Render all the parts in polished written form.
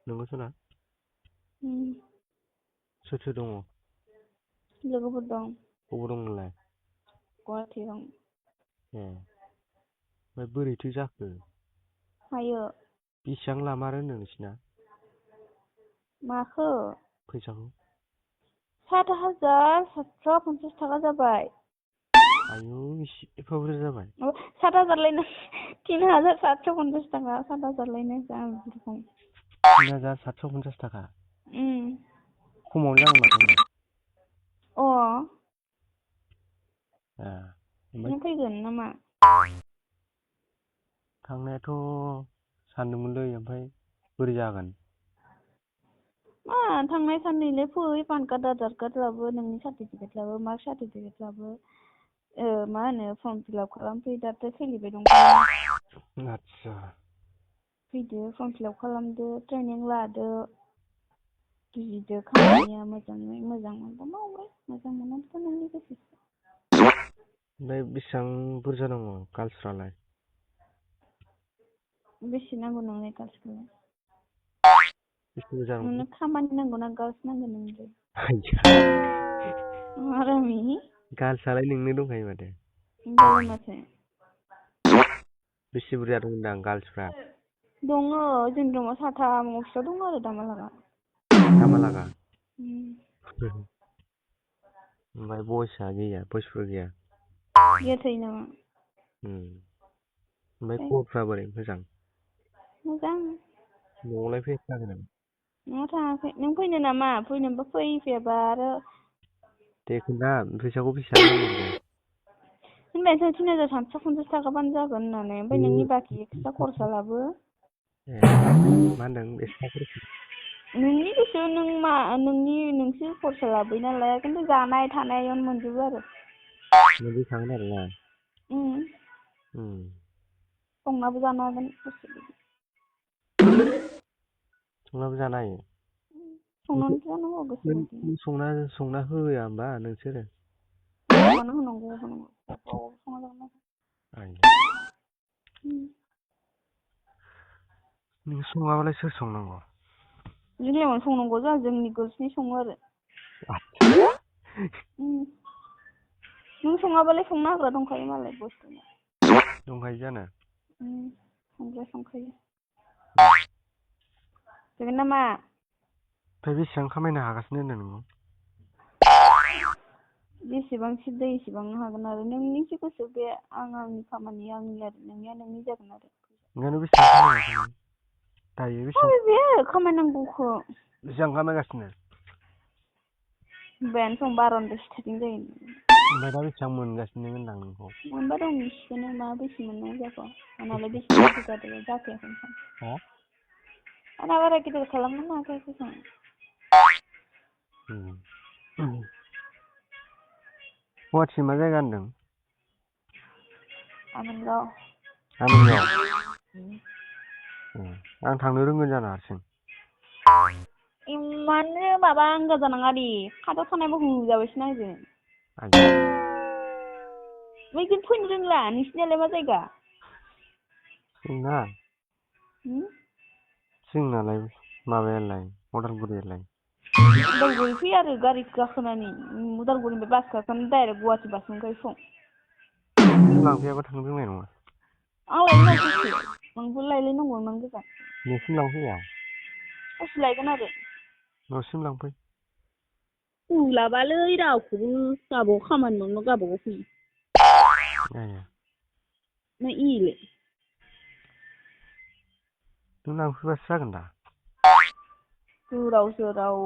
नंगौसोना? सोर सोर दङ? लोगोफोर दं। बबाव दं नोंलाय? गुवाहाटियाव दं। ए ओमफ्राय बोरैथो जाखो? मायो? बेसेबां लामारो नोंसिना? माखो? फैसाखौ? 7,750 थाखा जाबाय। आयौ एफा बुरजा जाबाय? 7,000 लायनो 3,750 थाखा 7,000 लायनो जा बिरखं। 3,750 थाखा? खमावनो जागोन माथो होनबा। नों फैगोन नामा? थांनायाथ' सानदोंमोनलै ओमफ्राय बोरै जागोन? मा थांनाय साननैलाय फै पान कार्ड आधार कार्ड लाबो नोंनि सार्टिफिकेट लाबो मार्क सार्टिफिकेट लाबो मा होनो फर्म फिलाप खालामफै दाथ' सोलिबाय दं। आदसा फैदो फर्म फिलाप खालामदो ट्रेनिं लादो बुजिदो खामानिया मोजाङै मोजां मोनबा मावबाय मोजां मोनाबाथ' नोंनि गोसोसो। ओमफ्राय बेसेबां बुरजा दङ गार्लसफ्रालाय? बेसे नांगौ नोंनो गार्लसखौलाय? बेसे बुरजा नोंनो खामानि नांगौ ना गार्लस नांगौ नोंनोलाय? आरामि गार्लसआलाय नोंनो दंखायो माथो। होमबालाय माथो? बेसे बुरजा दं होनदां गार्लसफ्रा? दङ जोंनि रुमाव साथाम अफिसाव दङ आरो दामालागा। दामालागा? ओमफ्राय बयसआ गैया बयसफोर गैया? गैया थायो नामा? ओमफ्राय खबरफ्रा बोरै मोजां? मोजां। न'आवलाय फैथाराखै नामा? न'आव थाङाखै। नों फैनो नामा? फैनोबा फै फैयाबा आरो दे खोन्था फैसाखौ बेसेबां नांगौ? होनबायथ' 3,750 थाखाबानो जागोन होननानै ओमफ्राय नोंनि बाखि एक्सट्रा खरसा लाबो। ए मा होनदों एक्सट्रा खरसा? नोंनि गोसो नों मा नोंसो खरसा लाबोयो नालाय खिन्थु जानाय थानायावनो मोनजोबो आरो। मोनजोबखागोन आरो ना? संनाबो जानो हागोन गोसो बायदि। संनाबो जानो हायो? संनानै जानांगौ गोसो बायदि। नों संना होया होमबा नोंसोरो? मानो होनांगौ गाव संना जानो। नों सङाबालाय सोर संनांगौ? जोंलाय मानो संनांगौ जोंहा जोंनि गार्लसनि सङो आरो। नों सङाबालाय संना होग्रा दंखायो मालाय बयसफोरना। दंखायो जानो? संग्रा संखायो। फैगोन नामा? ओमफ्राय बेसेबां खामायनो हागासिनो होनदों नोङो? जेसेबां सिद्धि एसेबांनो हागोन आरो नोंनिसो गोसो बे आंनि खामानि आंनि आरो नोंनिया नोंनि जागोन आरो। नोंनो बेसेबां खामायगासिनो दायो बेसेबां? बे खामायनांगौखौ। बेसेबां खामायगासिनो? होनबायानोथ' 12निफ्राय स्टार्टिं जायो। ओमफ्राय दा बेसेबां मोनगासिनो होनदां नोंखौ? मोनबा दं बिसिखौनो मा बेसे मोननांगौ जाखो आंनालाय बेसे जादों जाखायाखै। हा? आंना बारा गिदिर खालामनोनो हाखायाखै खोमा। गुवाहाटि मा जायगा होनदों? आमिनगाव। आमिनगाव? आं थांनो रोंगोन जानो हारसिं? इमाननो माबा आंगा जानाङा दे खाथियाव थानायबो होजाबायसो आंजों। ओमफ्राय जों फैनो रोंला नोंसिनियालाय मा जायगा? जोंना? जोंनालाय माबायालाय उदालगुरियालाय। उदालगुरि फै आरो गारि गाखोनानै उदालगुरिनिफ्राय बास गाखोनानै डाइरेक्ट गुवाहाटि बास मोनखायो सं। नों लांफैयाबा थांनो रोंनाय नङा। आं लायनो थांसै नोंखौ लायलायनांगौ इमान गोजान। न'सिम लांफैया? ससे लायगोन आरो। न'सिम लांफै। सोलाबालै रावखौबो गावबागाव खामानि मावना गावबागाव फैयो। ना इलाय? नों लांफैबासो जागोन दा। गोदाव सोराव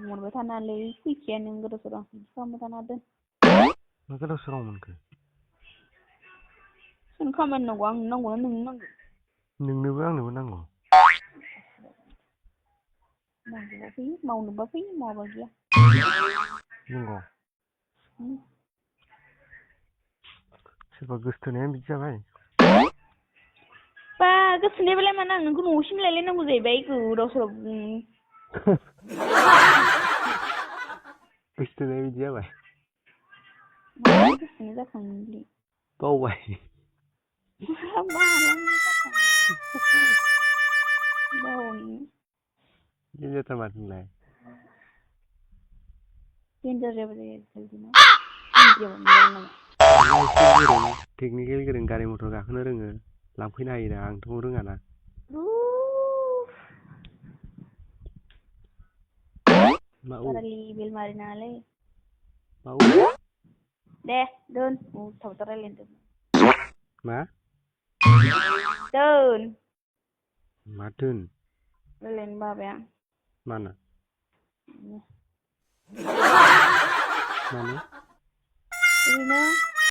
मोनबाय थानानै फैखाया नों गोदाव सोराव खालामबाय थानो दोन। मा गोदाव सोराव मोनखो? सोरनो खामानि नांगौ आंनो नांगौना नोंनो नांगौ? नोंनोबो आंनोबो नांगौ। नांगौबा फै मावनोबा फै मावाबा गैया। नंगौ। सोरबा गोसथोनायानो बिदि जाबाय। बा गोसथोनायबालाय मानो आं नोंखौ न'सिम लायलायनांगौ जाहैबाय गोदाव सोराव। गोसथोनाया बिदि जाबाय। मानो गोसथोनाय जाखांनो बेलाय? बावबाय। बावनो। डेन्जार मार नोंलाय डेन्जार जाबाय जल्दि ना हिन्दीयाव मोनबाय नामा टेकनिकेल गोरों गारि मटर गाखोनो रोङो लांफैनो हायो ना आंथ' रोङाना बारा लेबेल मारिनाङालै माव दे दोन उल्था-उल्था रायलायदों मा दोन मा दोन रायलायनो बाबाय आं मानो मानो ओरैनो